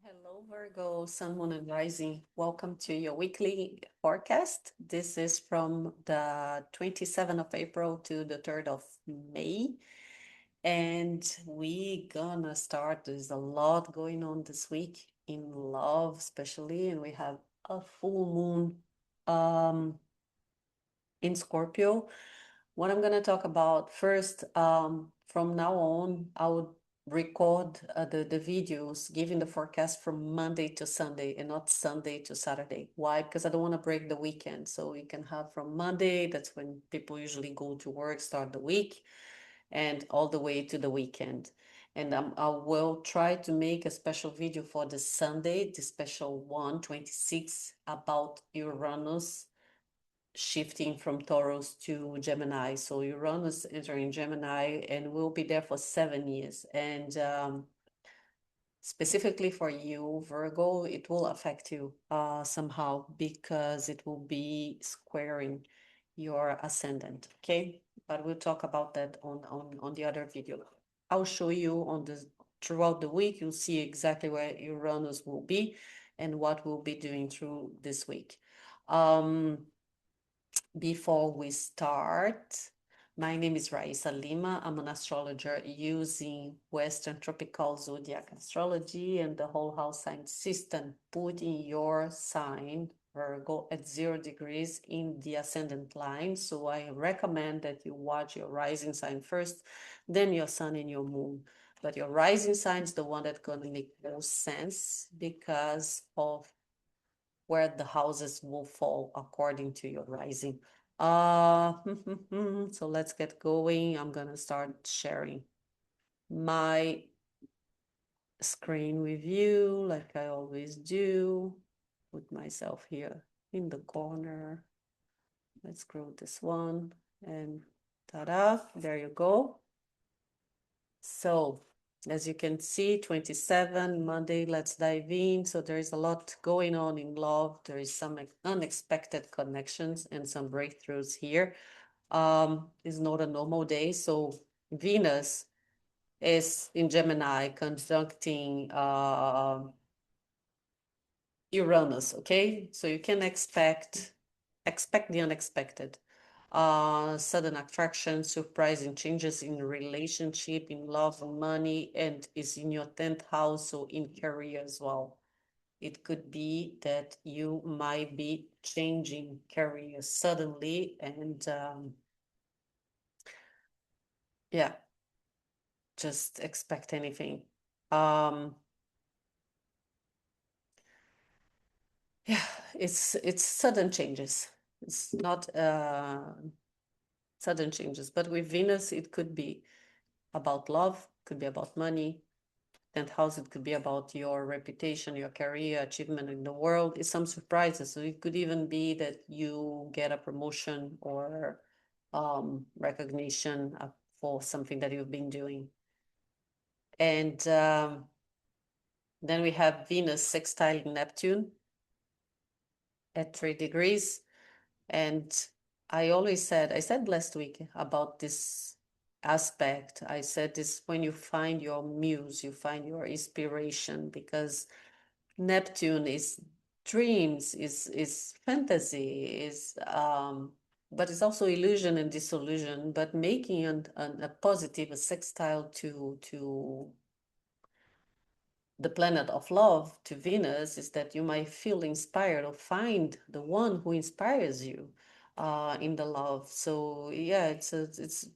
Hello, Virgo, Sun, Moon, and Rising. Welcome to your weekly forecast. This is from the 27th of April to the 3rd of May. And we gonna start. There's a lot going on this week in love, especially, and we have a full moon in Scorpio. What I'm gonna talk about first, from now on, I would record the videos giving the forecast from Monday to Sunday and not Sunday to Saturday. Why? Because I don't want to break the weekend. So we can have from Monday, that's when people usually go to work, start the week, and all the way to the weekend. And I will try to make a special video for the Sunday, the special 126 about Uranus shifting from Taurus to Gemini. So Uranus entering Gemini and will be there for 7 years. And specifically for you, Virgo, it will affect you somehow because it will be squaring your ascendant. Okay, but we'll talk about that on the other video. I'll show you on the throughout the week. You'll see exactly where Uranus will be and what we'll be doing through this week. Before we start, my name is Raisa Lima. I'm an astrologer using Western Tropical Zodiac Astrology and the whole house sign system. Put in your sign, Virgo, at 0 degrees in the ascendant line. So I recommend that you watch your rising sign first, then your sun and your moon. But your rising sign is the one that's going to make most sense because of where the houses will fall according to your rising. So let's get going. I'm gonna start sharing my screen with you like I always do. Put myself here in the corner. Let's grow this one and ta-da, there you go. So as you can see, 27, Monday, let's dive in. So there is a lot going on in love. There is some unexpected connections and some breakthroughs here. It's not a normal day. So Venus is in Gemini conjuncting Uranus, okay? So you can expect the unexpected. Sudden attraction, surprising changes in relationship, in love and money, and is in your 10th house, so in career as well. It could be that you might be changing career suddenly, and yeah, just expect anything. Yeah, it's sudden changes. It's not sudden changes, but with Venus, it could be about love, could be about money. 10th house, it could be about your reputation, your career, achievement in the world. It's some surprises. So it could even be that you get a promotion or recognition for something that you've been doing. And then we have Venus sextile Neptune at 3 degrees. And I said last week about this aspect. I said this when you find your muse, you find your inspiration, because Neptune is dreams, is fantasy, but it's also illusion and disillusion. But making a positive, a sextile to the planet of love, to Venus, is that you might feel inspired or find the one who inspires you in the love. So yeah, it's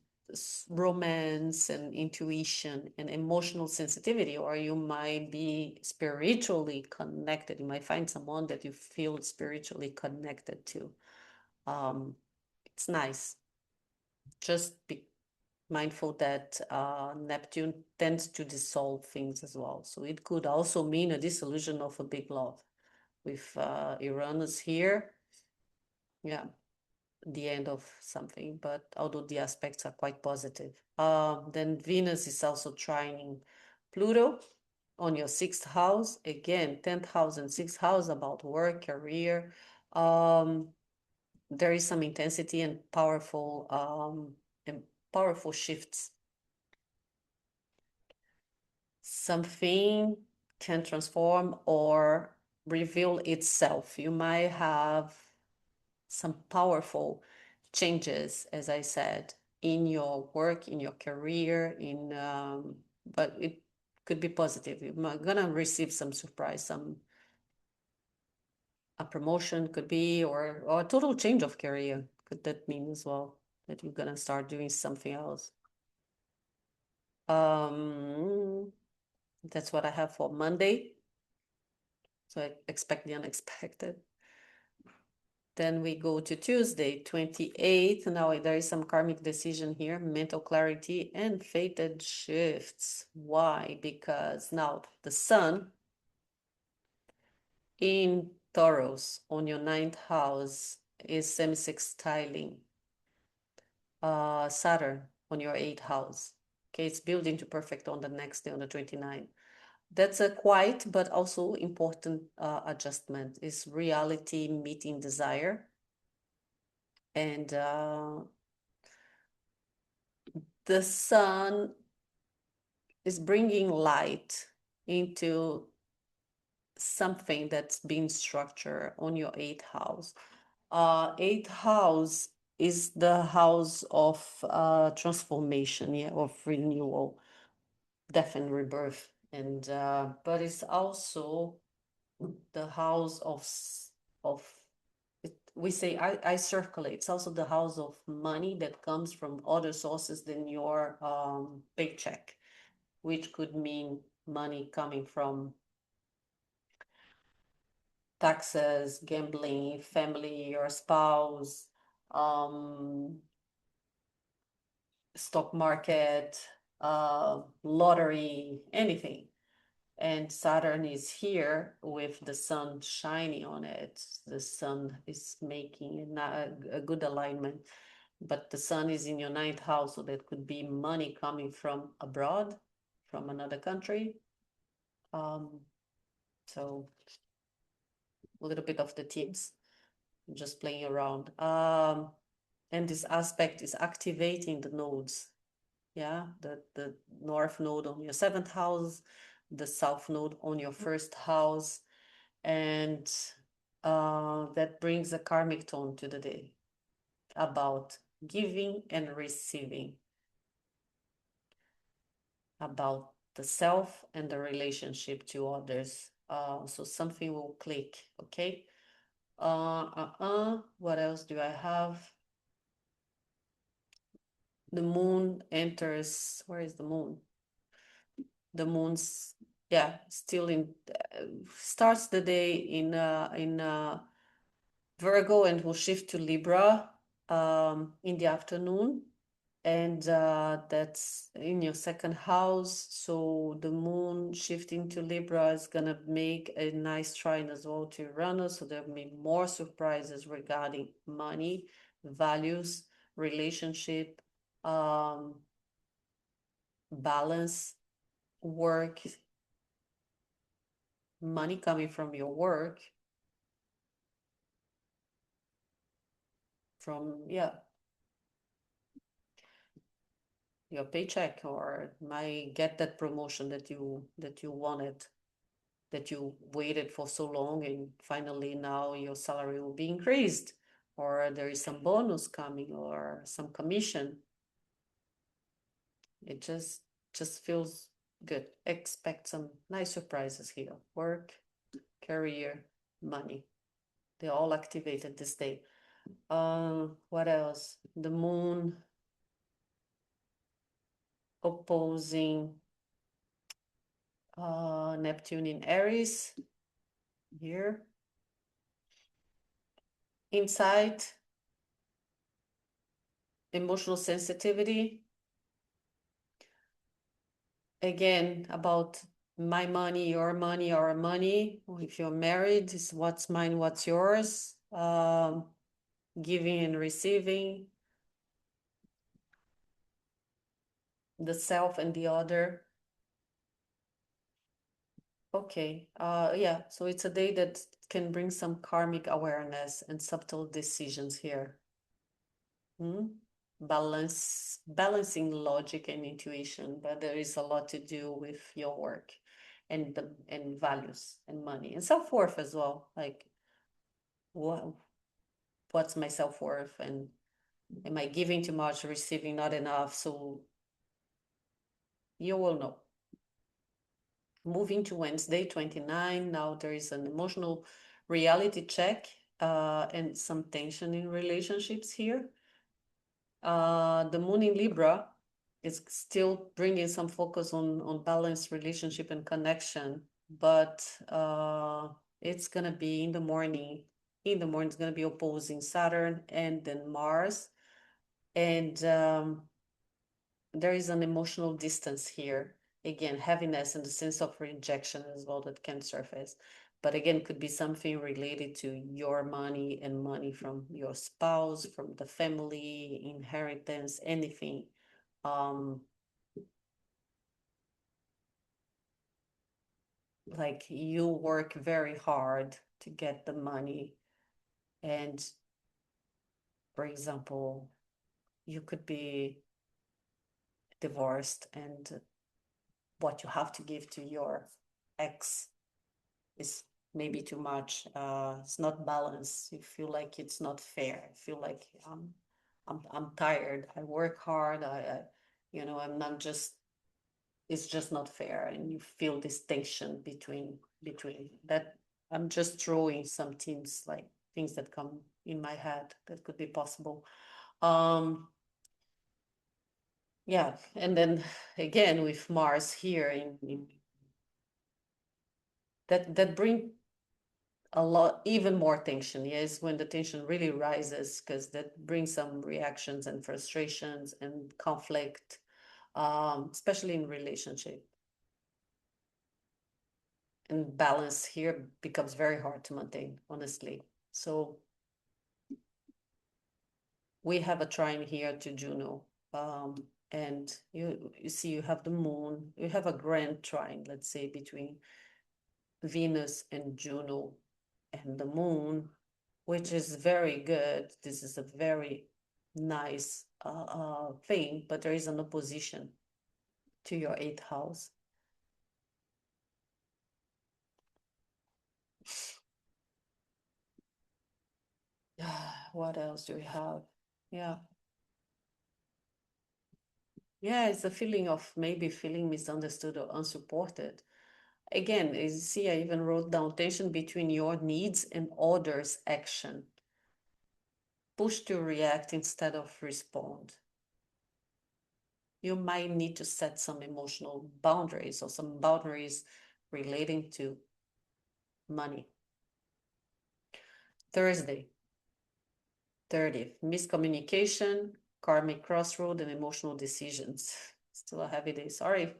romance and intuition and emotional sensitivity, or you might be spiritually connected. You might find someone that you feel spiritually connected to. It's nice. Just be mindful that Neptune tends to dissolve things as well. So it could also mean a dissolution of a big love with Uranus here. Yeah, the end of something, but although the aspects are quite positive. Then Venus is also trining Pluto on your 6th house. Again, 10th house and 6th house about work, career. There is some intensity and powerful shifts. Something can transform or reveal itself. You might have some powerful changes, as I said, in your work, in your career, but it could be positive. You're gonna receive some surprise, a promotion could be, or a total change of career. Could that mean as well that you're gonna start doing something else? That's what I have for Monday. So I expect the unexpected. Then we go to Tuesday, 28th. Now there is some karmic decision here, mental clarity and fated shifts. Why? Because now the sun in Taurus on your ninth house is semi-sextiling Saturn on your eighth house. Okay, it's built into perfect on the next day on the 29th. That's a quiet but also important adjustment. Is reality meeting desire? And the sun is bringing light into something that's been structured on your eighth house. Eighth house is the house of transformation, yeah, of renewal, death and rebirth, and but it's also the house of we say I circulate. It's also the house of money that comes from other sources than your paycheck, which could mean money coming from taxes, gambling, family, or spouse, um, stock market, lottery, anything. And Saturn is here with the sun shining on it. The sun is making a good alignment, but the sun is in your ninth house, so that could be money coming from abroad, from another country. So a little bit of the tips, just playing around. And this aspect is activating the nodes. Yeah, the north node on your seventh house, the south node on your first house, and that brings a karmic tone to the day about giving and receiving, about the self and the relationship to others. So something will click, okay? What else do I have? The moon enters, where is the moon? The moon's, yeah, still starts the day in Virgo and will shift to Libra in the afternoon. And that's in your second house. So the moon shifting to Libra is gonna make a nice trine as well to Uranus. So there'll be more surprises regarding money, values, relationship, balance, work, money coming from your work, from, yeah, your paycheck, or might get that promotion that you wanted, that you waited for so long, and finally now your salary will be increased, or there is some bonus coming, or some commission. It just feels good. Expect some nice surprises here. Work, career, money. They're all activated this day. What else? The moon opposing Neptune in Aries here. Insight, emotional sensitivity. Again, about my money, your money, our money. If you're married, it's what's mine, what's yours. Giving and receiving. The self and the other. Okay, yeah, so it's a day that can bring some karmic awareness and subtle decisions here. Balancing logic and intuition, but there is a lot to do with your work. and values and money and self-worth as well. Like what's my self-worth, and am I giving too much, receiving not enough? So you will know. Moving to Wednesday, 29. Now there is an emotional reality check and some tension in relationships here. The moon in Libra is still bringing some focus on balanced relationship and connection, but it's going to be in the morning. In the morning, it's going to be opposing Saturn and then Mars. And there is an emotional distance here. Again, heaviness and the sense of rejection as well that can surface. But again, could be something related to your money and money from your spouse, from the family, inheritance, anything. Like you work very hard to get the money. And for example, you could be divorced, and what you have to give to your ex is maybe too much. It's not balanced. You feel like it's not fair. I feel like I'm tired. I work hard. I'm not just. It's just not fair, and you feel this tension between that. I'm just throwing some things like things that come in my head that could be possible. Yeah, and then again with Mars here in that bring a lot, even more tension. Yes, when the tension really rises, because that brings some reactions and frustrations and conflict, especially in relationship. And balance here becomes very hard to maintain, honestly. So we have a trine here to Juno. And you see, you have the moon, you have a grand trine, let's say, between Venus and Juno and the moon, which is very good. This is a very nice thing, but there is an opposition to your eighth house. What else do we have? Yeah. Yeah, it's a feeling of maybe feeling misunderstood or unsupported. Again, you see, I even wrote down tension between your needs and others' action. Push to react instead of respond. You might need to set some emotional boundaries or some boundaries relating to money. Thursday, 30th, miscommunication, karmic crossroad, and emotional decisions. Still a heavy day, sorry.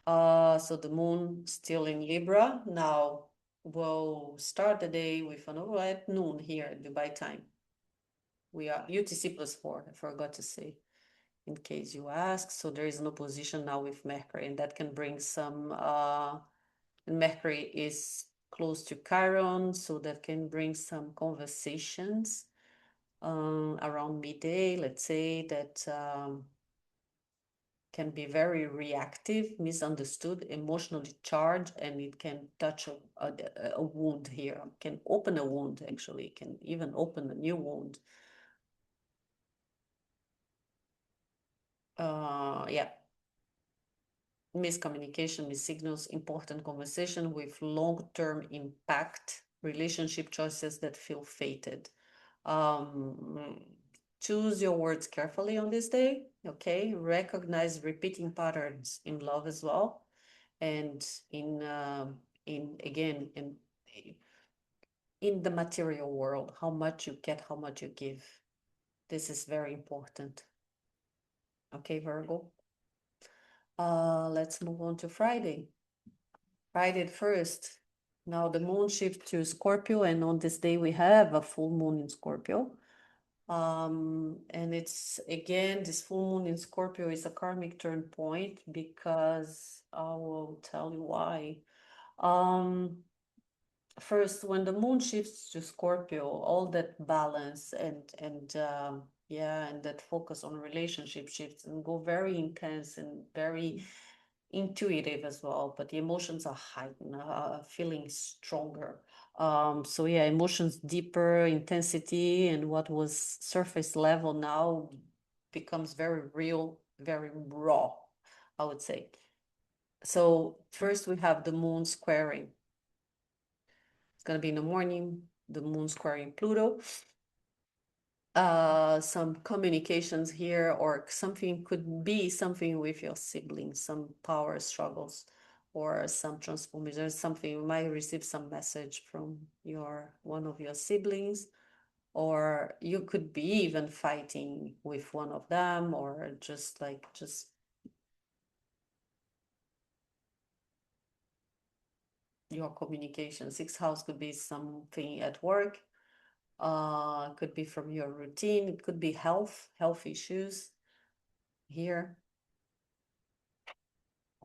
So the moon still in Libra. Now we'll start the day with an at noon here, Dubai time. We are UTC +4, I forgot to say, in case you ask. So there is an opposition now with Mercury, and that can bring some, Mercury is close to Chiron, so that can bring some conversations around midday, let's say, that can be very reactive, misunderstood, emotionally charged, and it can touch a wound here, can open a wound, actually, can even open a new wound. Yeah. Miscommunication, missignals, important conversation with long-term impact, relationship choices that feel fated. Choose your words carefully on this day, okay? Recognize repeating patterns in love as well, and again in the material world, how much you get, how much you give. This is very important. Okay, Virgo. Let's move on to Friday. Friday the 1st. Now the moon shifts to Scorpio, and on this day we have a full moon in Scorpio. And it's again, this full moon in Scorpio is a karmic turn point, because I will tell you why. First, when the moon shifts to Scorpio, all that balance and yeah, and that focus on relationship shifts and go very intense and very intuitive as well, but the emotions are heightened, feeling stronger. So yeah, emotions deeper, intensity, and what was surface level now becomes very real, very raw, I would say. So first we have the moon squaring. It's going to be in the morning, the moon squaring Pluto. Some communications here, or something could be something with your siblings, some power struggles, or some transformation, something you might receive some message from your one of your siblings, or you could be even fighting with one of them, or just your communication. Sixth house could be something at work, could be from your routine, it could be health issues here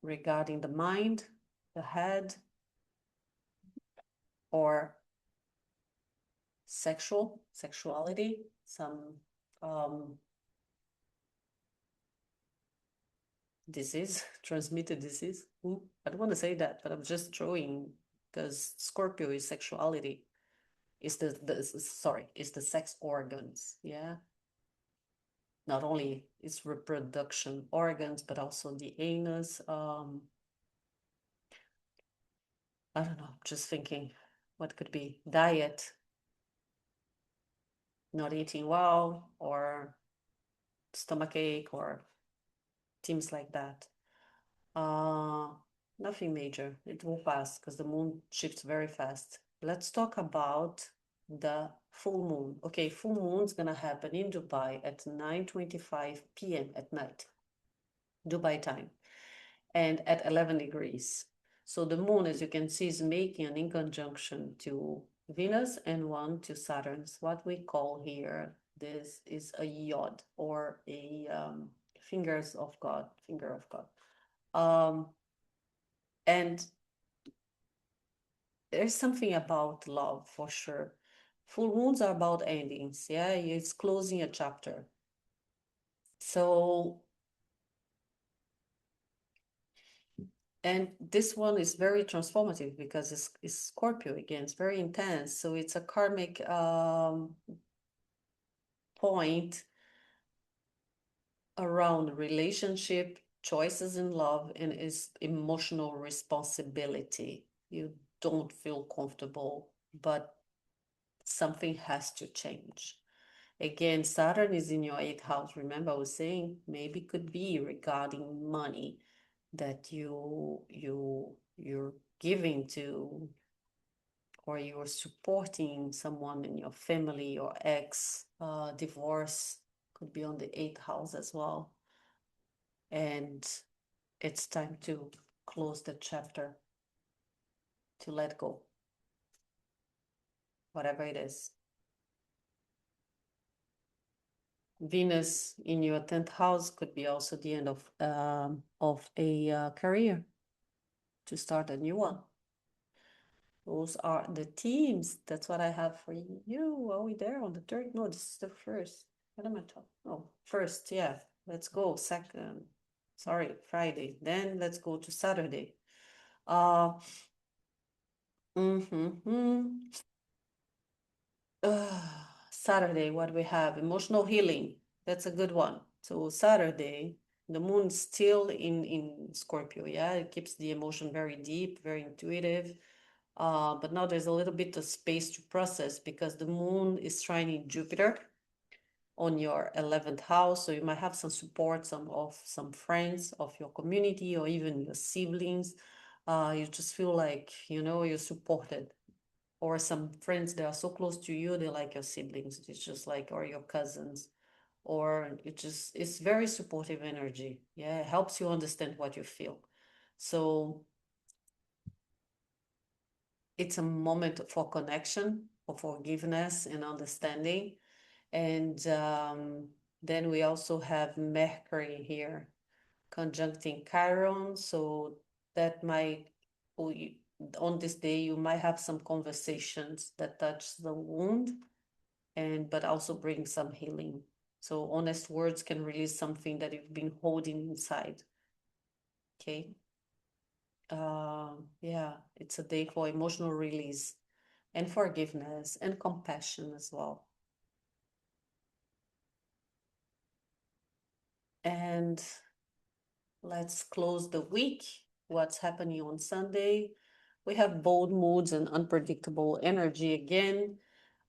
regarding the mind, the head, or sexuality, some um, disease, transmitted disease. I don't want to say that, but I'm just throwing, because Scorpio is sexuality. Is is the sex organs, yeah. Not only its reproduction organs, but also the anus. I don't know, just thinking what could be diet, not eating well, or stomachache, or things like that. Uh, Nothing major. It will pass because the moon shifts very fast. Let's talk about the full moon. Okay, full moon is gonna happen in Dubai at 9:25 p.m. at night, Dubai time, and at 11 degrees. So the moon, as you can see, is making an inconjunction to Venus and one to Saturn. What we call here, this is a yod, or a fingers of God, finger of God. And there's something about love for sure. Full moons are about endings. Yeah, it's closing a chapter. So, and this one is very transformative because it's Scorpio again. It's very intense. So it's a karmic point around relationship, choices in love, and is emotional responsibility. You don't feel comfortable, but something has to change. Again, Saturn is in your eighth house. Remember, I was saying maybe could be regarding money that you're giving to, or you're supporting someone in your family, or ex, divorce could be on the eighth house as well. And it's time to close the chapter, to let go, whatever it is. Venus in your 10th house could be also the end of a career, to start a new one. Those are the themes. That's what I have for you. Are we there on the third? No, this is the first. What am I talking? Oh, first, yeah. Let's go. Second, sorry, Friday. Then let's go to Saturday. Uh, mm-hmm. Saturday, what we have? Emotional healing. That's a good one. So Saturday, the moon's still in Scorpio. Yeah, it keeps the emotion very deep, very intuitive. But now there's a little bit of space to process because the moon is trining Jupiter on your 11th house. So you might have some support, some friends of your community, or even your siblings. You just feel like, you're supported, or some friends that are so close to you, they're like your siblings. It's just like, or your cousins, or it's very supportive energy. Yeah, it helps you understand what you feel. So it's a moment for connection, for forgiveness and understanding. And then we also have Mercury here conjuncting Chiron. So that might, on this day, you might have some conversations that touch the wound, but also bring some healing. So honest words can release something that you've been holding inside. Okay. Yeah, it's a day for emotional release and forgiveness and compassion as well. And let's close the week. What's happening on Sunday? We have bold moods and unpredictable energy again.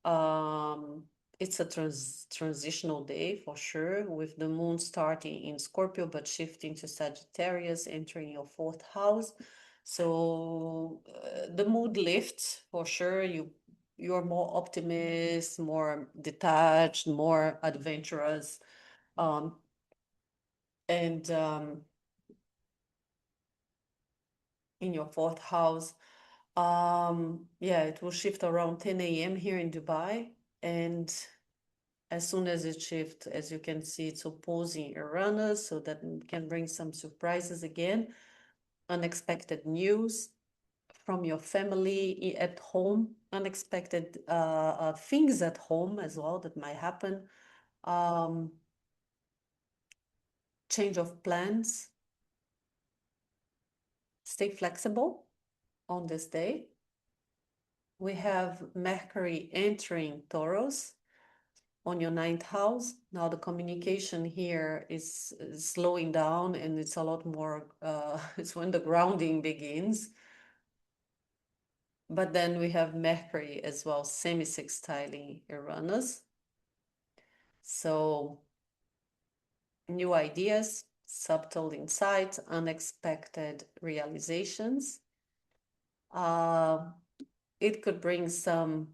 Um, it's a transitional day for sure, with the moon starting in Scorpio but shifting to Sagittarius, entering your fourth house. So the mood lifts for sure. You're more optimist, more detached, more adventurous, um, and in your fourth house. Yeah, it will shift around 10 a.m. here in Dubai, and as soon as it shifts, as you can see, it's opposing Uranus, so that can bring some surprises again, unexpected news from your family at home, unexpected things at home as well that might happen, um, change of plans. Stay flexible on this day. We have Mercury entering Taurus on your ninth house. Now the communication here is slowing down, and it's a lot more, it's when the grounding begins. But then we have Mercury as well, semi-sextiling Uranus. So new ideas, subtle insights, unexpected realizations. Uh, it could bring some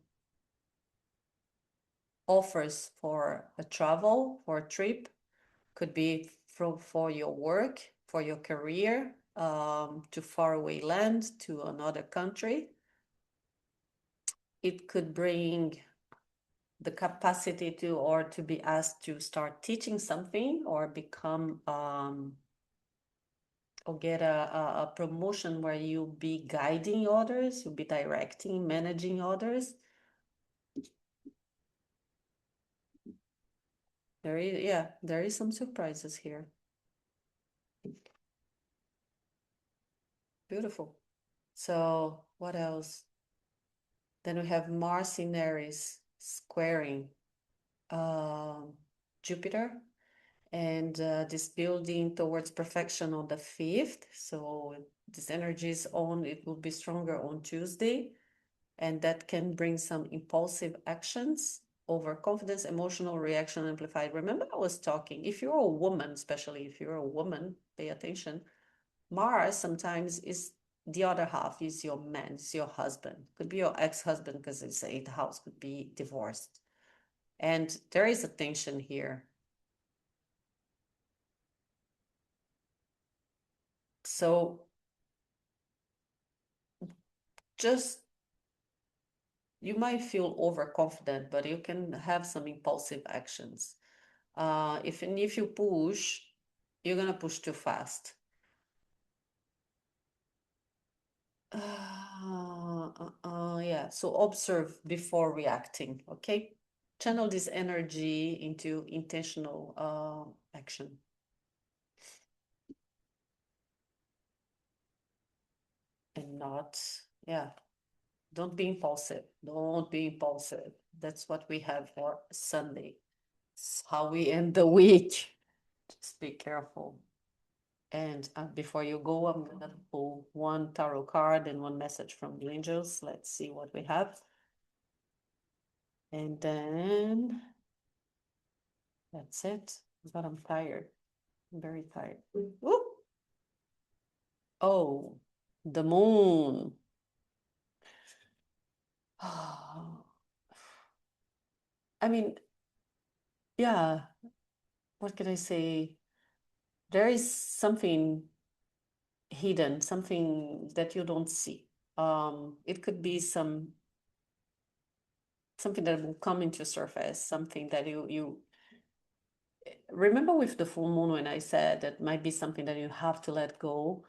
offers for a travel, for a trip, could be for your work, for your career, to faraway land, to another country. It could bring the capacity to, or to be asked to start teaching something, or become, or get a promotion where you'll be guiding others, you'll be directing, managing others. There is some surprises here. Beautiful. So what else? Then we have Mars in Aries squaring Jupiter, and this building towards perfection on the 5th. So this energy is on, it will be stronger on Tuesday, and that can bring some impulsive actions, overconfidence, emotional reaction amplified. Remember, I was talking, if you're a woman, especially if you're a woman, pay attention. Mars sometimes is the other half, is your man, is your husband, could be your ex-husband because it's the 8th house, could be divorced. And there is a tension here. So just, you might feel overconfident, but you can have some impulsive actions. If you push, you're gonna push too fast. Yeah, so observe before reacting, okay? Channel this energy into intentional action. And not, yeah, don't be impulsive. Don't be impulsive. That's what we have for Sunday. It's how we end the week. Just be careful. And before you go, I'm gonna pull one tarot card and one message from the angels. Let's see what we have. And then that's it. But I'm tired. I'm very tired. Ooh. Oh, the moon. I mean, yeah, what can I say? There is something hidden, something that you don't see. It could be something that will come into surface, something that you remember with the full moon when I said that might be something that you have to let go,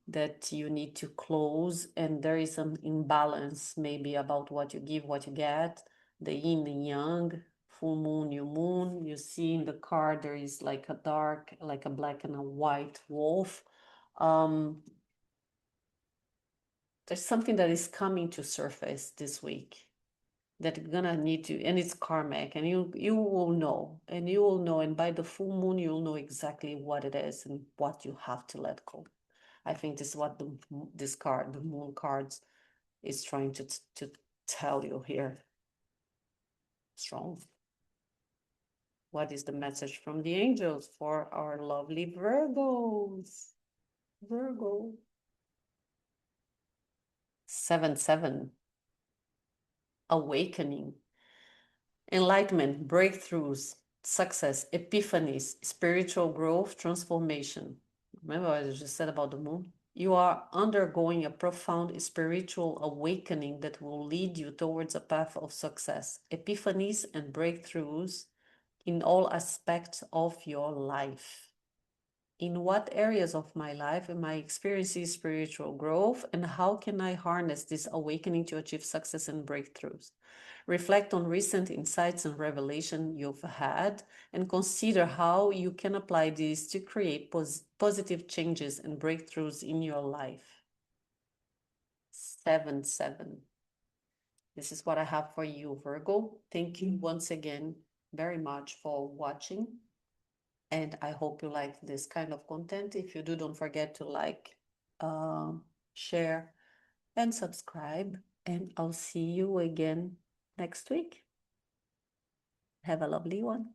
that you need to close, and there is some imbalance maybe about what you give, what you get, the yin and yang, full moon, new moon. You see in the card there is like a dark, like a black and a white wolf. Um, there's something that is coming to surface this week that you're gonna need to, and it's karmic, and you will know, and you will know, and by the full moon you'll know exactly what it is and what you have to let go. I think this is what this card, the moon cards, is trying to tell you here. Strong. What is the message from the angels for our lovely Virgos? Virgo. 7-7. Awakening. Enlightenment, breakthroughs, success, epiphanies, spiritual growth, transformation. Remember what I just said about the moon? You are undergoing a profound spiritual awakening that will lead you towards a path of success, epiphanies, and breakthroughs in all aspects of your life. In what areas of my life am I experiencing spiritual growth, and how can I harness this awakening to achieve success and breakthroughs? Reflect on recent insights and revelation you've had, and consider how you can apply these to create positive changes and breakthroughs in your life. 7-7. This is what I have for you, Virgo. Thank you once again very much for watching. And I hope you like this kind of content. If you do, don't forget to like, share, and subscribe. And I'll see you again next week. Have a lovely one.